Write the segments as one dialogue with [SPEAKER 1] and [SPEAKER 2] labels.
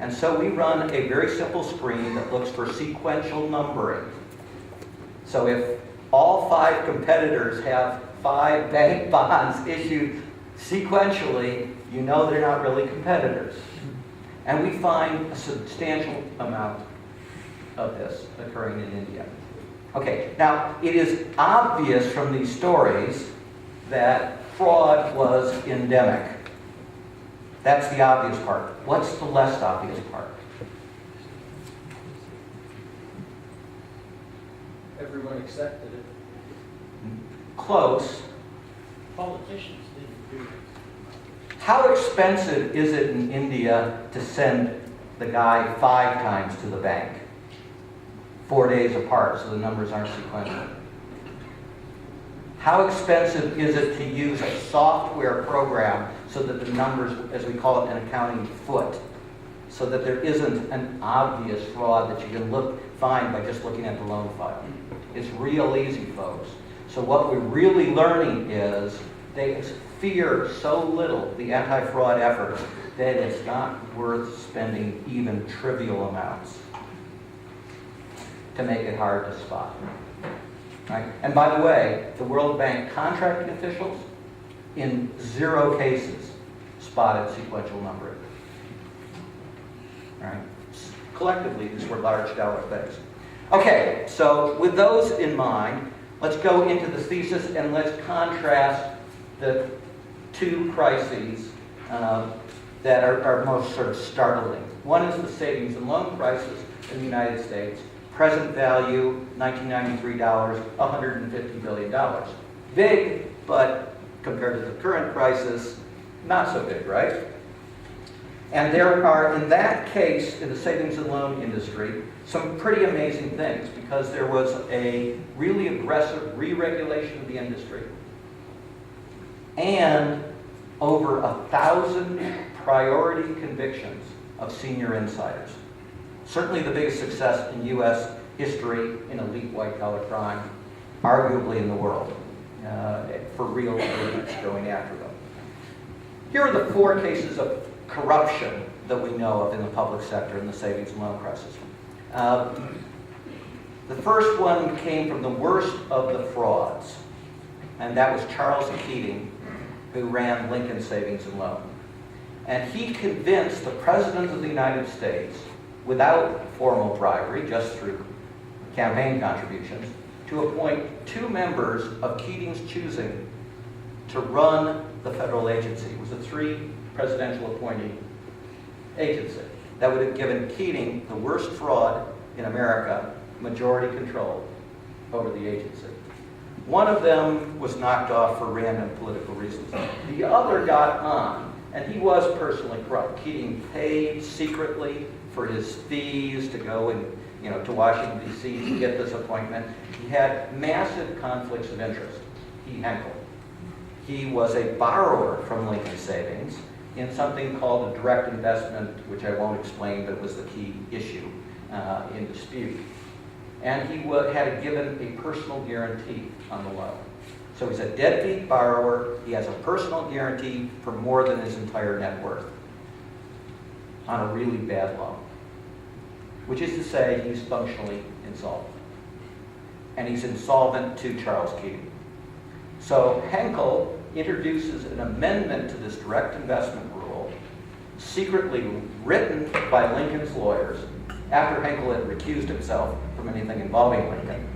[SPEAKER 1] And so we run a very simple screen that looks for sequential numbering. So if all 5 competitors have 5 bank bonds issued sequentially, you know they're not really competitors. And we find a substantial amount of this occurring in India. Okay, now it is obvious from these stories that fraud was endemic. That's the obvious part. What's the less obvious part?
[SPEAKER 2] Everyone accepted it.
[SPEAKER 1] Close.
[SPEAKER 3] Politicians didn't do it.
[SPEAKER 1] How expensive is it in India to send the guy 5 times to the bank? 4 days apart, so the numbers aren't sequential. How expensive is it to use a software program so that the numbers, as we call it in accounting, foot, so that there isn't an obvious fraud that you can find by just looking at the loan file? It's real easy, folks. So what we're really learning is they fear so little the anti-fraud effort that it's not worth spending even trivial amounts to make it hard to spot. Right? And by the way, the World Bank contracting officials, in 0 cases, spotted sequential numbering. Right? Collectively, these were large dollar things. Okay, so with those in mind, let's go into the thesis and let's contrast the 2 crises that are most sort of startling. One is the savings and loan crisis in the United States. Present value, $1993, $150 billion. Big, but compared to the current crisis, not so big, right? And there are, in that case, in the savings and loan industry, some pretty amazing things, because there was a really aggressive re-regulation of the industry and over 1,000 priority convictions of senior insiders. Certainly the biggest success in U.S. history in elite white-collar crime, arguably in the world, for real elites going after them. Here are the 4 cases of corruption that we know of in the public sector in the savings and loan crisis. The first one came from the worst of the frauds, and that was Charles Keating, who ran Lincoln Savings and Loan. And he convinced the President of the United States, without formal bribery, just through campaign contributions, to appoint 2 members of Keating's choosing to run the federal agency. It was a 3 presidential appointee agency that would have given Keating, the worst fraud in America, majority control over the agency. One of them was knocked off for random political reasons. The other got on, and he was personally corrupt. Keating paid secretly for his fees to go to Washington, D.C. to get this appointment. He had massive conflicts of interest. Haskayne. He was a borrower from Lincoln Savings in something called a direct investment, which I won't explain, but was the key issue in dispute. And he had given a personal guarantee on the loan. So he's a deadbeat borrower. He has a personal guarantee for more than his entire net worth on a really bad loan, which is to say he's functionally insolvent. And he's insolvent to Charles Keating. So Haskayne introduces an amendment to this direct investment rule, secretly written by Lincoln's lawyers, after Haskayne had recused himself from anything involving Lincoln,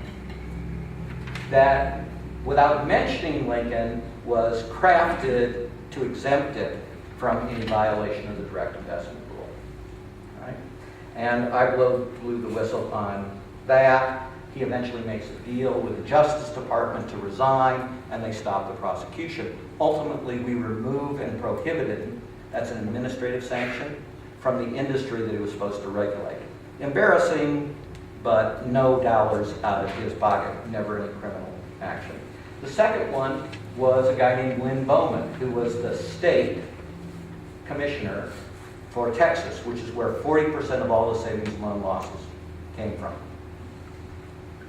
[SPEAKER 1] that, without mentioning Lincoln, was crafted to exempt it from any violation of the direct investment rule. Right? And I blew the whistle on that. He eventually makes a deal with the Justice Department to resign, and they stop the prosecution. Ultimately, we remove and prohibit him, that's an administrative sanction, from the industry that he was supposed to regulate. Embarrassing, but no dollars out of his pocket, never any criminal action. The second one was a guy named Lynn Bowman, who was the state commissioner for Texas, which is where 40% of all the savings and loan losses came from.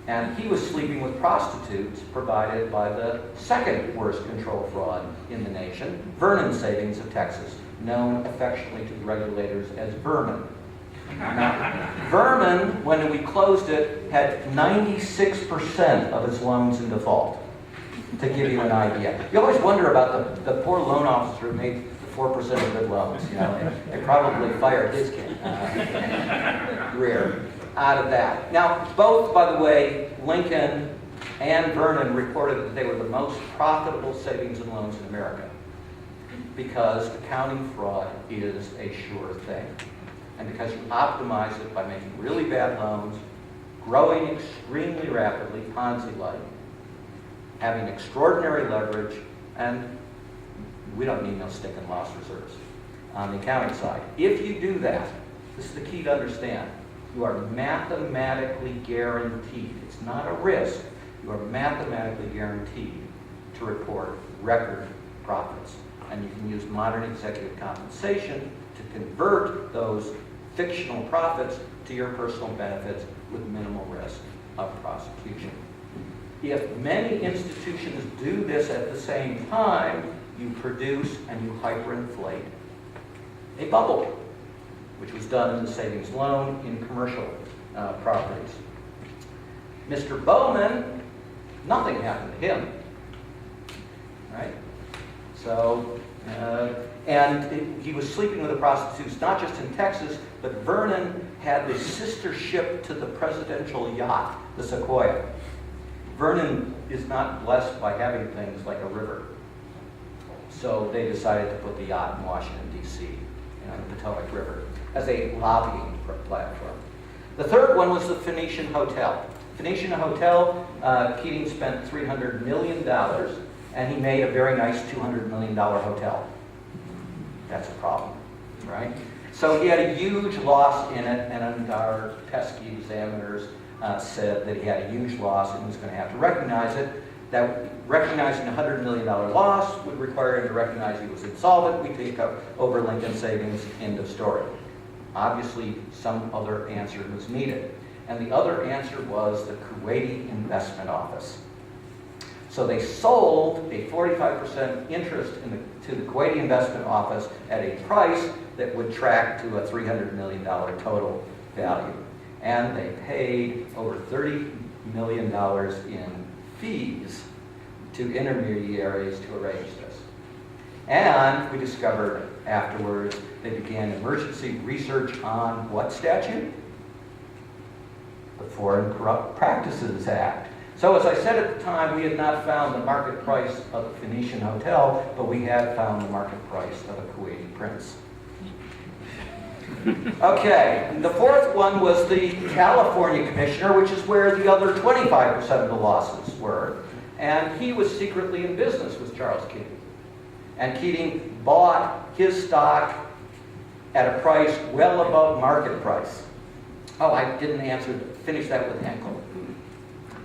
[SPEAKER 1] And he was sleeping with prostitutes provided by the second worst control fraud in the nation, Vernon Savings of Texas, known affectionately to the regulators as Vermin. Vernon, when we closed it, had 96% of its loans in default, to give you an idea. You always wonder about the poor loan officer who made 4% of good loans. You know, they probably fired his kid, Greer, out of that. Now, both, by the way, Lincoln and Vernon reported that they were the most profitable savings and loans in America, because accounting fraud is a sure thing. And because you optimize it by making really bad loans, growing extremely rapidly, Ponzi-like, having extraordinary leverage, and we don't need no stick and loss reserves on the accounting side. If you do that, this is the key to understand, you are mathematically guaranteed. It's not a risk. You are mathematically guaranteed to report record profits. And you can use modern executive compensation to convert those fictional profits to your personal benefits with minimal risk of prosecution. If many institutions do this at the same time, you produce and you hyperinflate a bubble, which was done in the savings loan in commercial properties. Mr. Bowman, nothing happened to him, right? So, he was sleeping with the prostitutes, not just in Texas, but Vernon had the sister ship to the presidential yacht, the Sequoia. Vernon is not blessed by having things like a river. So they decided to put the yacht in Washington, D.C., on the Potomac River, as a lobbying platform. The third one was the Phoenician Hotel. Phoenician Hotel, Keating spent $300 million, and he made a very nice $200 million hotel. That's a problem, right? So he had a huge loss in it, and our pesky examiners said that he had a huge loss and he was going to have to recognize it. That recognizing a $100 million loss would require him to recognize he was insolvent. We take over Lincoln Savings, end of story. Obviously, some other answer was needed. And the other answer was the Kuwaiti Investment Office. So they sold a 45% interest to the Kuwaiti Investment Office at a price that would track to a $300 million total value. And they paid over $30 million in fees to intermediaries to arrange this. And we discovered afterwards they began emergency research on what statute? The Foreign Corrupt Practices Act. So as I said at the time, we had not found the market price of the Phoenician Hotel, but we had found the market price of a Kuwaiti prince. Okay, the fourth one was the California commissioner, which is where the other 25% of the losses were. And he was secretly in business with Charles Keating. And Keating bought his stock at a price well above market price. Oh, I didn't finish that with Henkel.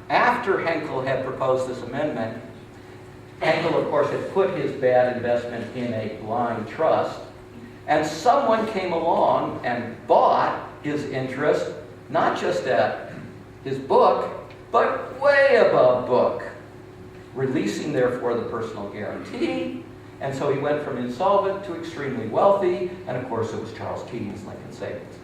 [SPEAKER 1] After Henkel had proposed this amendment, Henkel, of course, had put his bad investment in a blind trust. And someone came along and bought his interest, not just at his book, but way above book, releasing, therefore, the personal guarantee. And so he went from insolvent to extremely wealthy. And, of course, it was Charles Keating's Lincoln Savings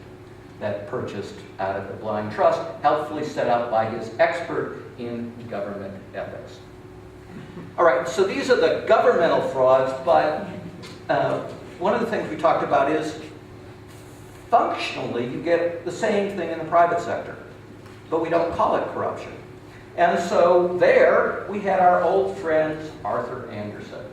[SPEAKER 1] that purchased out of the blind trust, helpfully set up by his expert in government ethics. All right, so these are the governmental frauds, but one of the things we talked about is functionally you get the same thing in the private sector, but we don't call it corruption. And so there we had our old friend Arthur Anderson.